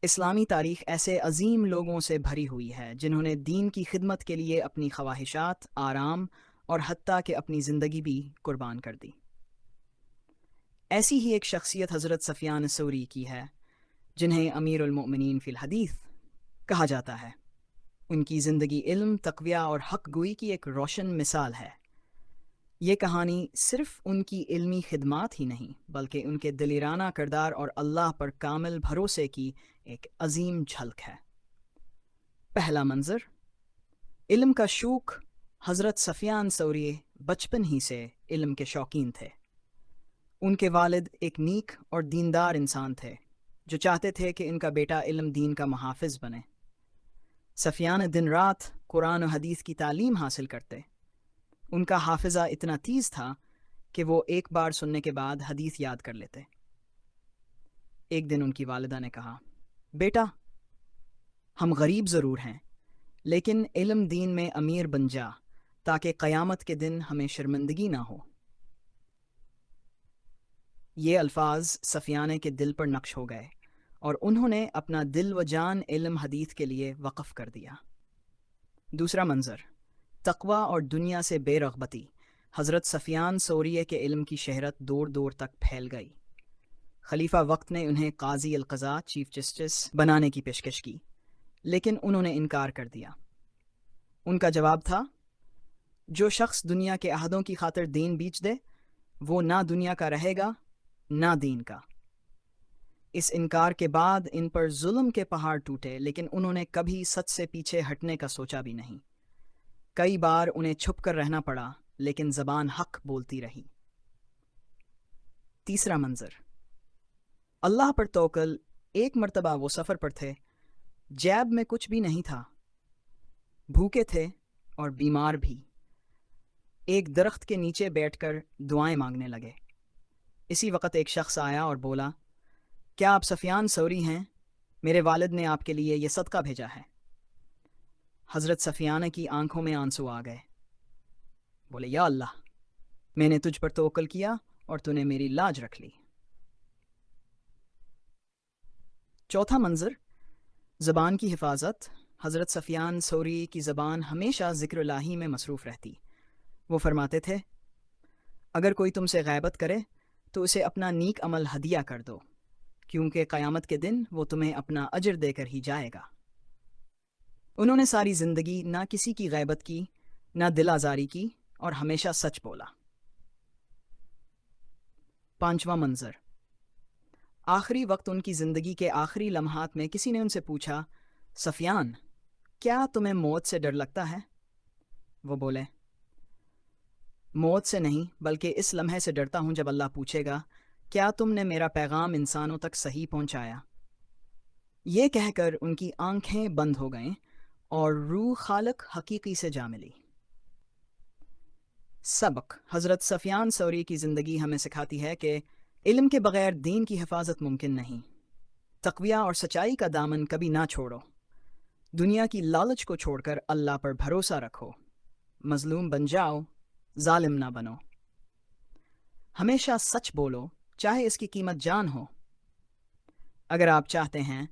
اسلامی تاریخ ایسے عظیم لوگوں سے بھری ہوئی ہے جنہوں نے دین کی خدمت کے لیے اپنی خواہشات، آرام اور حتیٰ کہ اپنی زندگی بھی قربان کر دی۔ ایسی ہی ایک شخصیت حضرت سفیان ثوری کی ہے، جنہیں امیر المؤمنین فی الحدیث کہا جاتا ہے۔ ان کی زندگی علم، تقویٰ اور حق گوئی کی ایک روشن مثال ہے۔ یہ کہانی صرف ان کی علمی خدمات ہی نہیں بلکہ ان کے دلیرانہ کردار اور اللہ پر کامل بھروسے کی ایک عظیم جھلک ہے۔ پہلا منظر، علم کا شوق۔ حضرت سفیان ثوری بچپن ہی سے علم کے شوقین تھے۔ ان کے والد ایک نیک اور دیندار انسان تھے جو چاہتے تھے کہ ان کا بیٹا علم دین کا محافظ بنے۔ سفیان دن رات قرآن و حدیث کی تعلیم حاصل کرتے۔ ان کا حافظہ اتنا تیز تھا کہ وہ ایک بار سننے کے بعد حدیث یاد کر لیتے۔ ایک دن ان کی والدہ نے کہا، بیٹا، ہم غریب ضرور ہیں لیکن علم دین میں امیر بن جا تاکہ قیامت کے دن ہمیں شرمندگی نہ ہو۔ یہ الفاظ سفیانے کے دل پر نقش ہو گئے اور انہوں نے اپنا دل و جان علم حدیث کے لیے وقف کر دیا۔ دوسرا منظر، تقویٰ اور دنیا سے بے رغبتی۔ حضرت سفیان ثوری کے علم کی شہرت دور دور تک پھیل گئی۔ خلیفہ وقت نے انہیں قاضی القضاء، چیف جسٹس بنانے کی پیشکش کی، لیکن انہوں نے انکار کر دیا۔ ان کا جواب تھا، جو شخص دنیا کے عہدوں کی خاطر دین بیچ دے وہ نہ دنیا کا رہے گا نہ دین کا۔ اس انکار کے بعد ان پر ظلم کے پہاڑ ٹوٹے، لیکن انہوں نے کبھی سچ سے پیچھے ہٹنے کا سوچا بھی نہیں۔ کئی بار انہیں چھپ کر رہنا پڑا لیکن زبان حق بولتی رہی۔ تیسرا منظر، اللہ پر توکل۔ ایک مرتبہ وہ سفر پر تھے، جیب میں کچھ بھی نہیں تھا، بھوکے تھے اور بیمار بھی۔ ایک درخت کے نیچے بیٹھ کر دعائیں مانگنے لگے۔ اسی وقت ایک شخص آیا اور بولا، کیا آپ سفیان ثوری ہیں؟ میرے والد نے آپ کے لیے یہ صدقہ بھیجا ہے۔ حضرت سفیانہ کی آنکھوں میں آنسو آ گئے۔ بولے، یا اللہ، میں نے تجھ پر توکل کیا اور تو نے میری لاج رکھ لی۔ چوتھا منظر، زبان کی حفاظت۔ حضرت سفیان ثوری کی زبان ہمیشہ ذکر الہی میں مصروف رہتی۔ وہ فرماتے تھے، اگر کوئی تم سے غیبت کرے تو اسے اپنا نیک عمل ہدیہ کر دو، کیونکہ قیامت کے دن وہ تمہیں اپنا اجر دے کر ہی جائے گا۔ انہوں نے ساری زندگی نہ کسی کی غیبت کی، نہ دل آزاری کی اور ہمیشہ سچ بولا۔ پانچواں منظر، آخری وقت ان کی زندگی کے آخری لمحات میں کسی نے ان سے پوچھا، سفیان، کیا تمہیں موت سے ڈر لگتا ہے؟ وہ بولے، موت سے نہیں بلکہ اس لمحے سے ڈرتا ہوں جب اللہ پوچھے گا، کیا تم نے میرا پیغام انسانوں تک صحیح پہنچایا؟ یہ کہہ کر ان کی آنکھیں بند ہو گئیں اور روح خالق حقیقی سے جا ملی۔ سبق، حضرت سفیان ثوری کی زندگی ہمیں سکھاتی ہے کہ علم کے بغیر دین کی حفاظت ممکن نہیں۔ تقویٰ اور سچائی کا دامن کبھی نہ چھوڑو۔ دنیا کی لالچ کو چھوڑ کر اللہ پر بھروسہ رکھو۔ مظلوم بن جاؤ، ظالم نہ بنو۔ ہمیشہ سچ بولو، چاہے اس کی قیمت جان ہو۔ اگر آپ چاہتے ہیں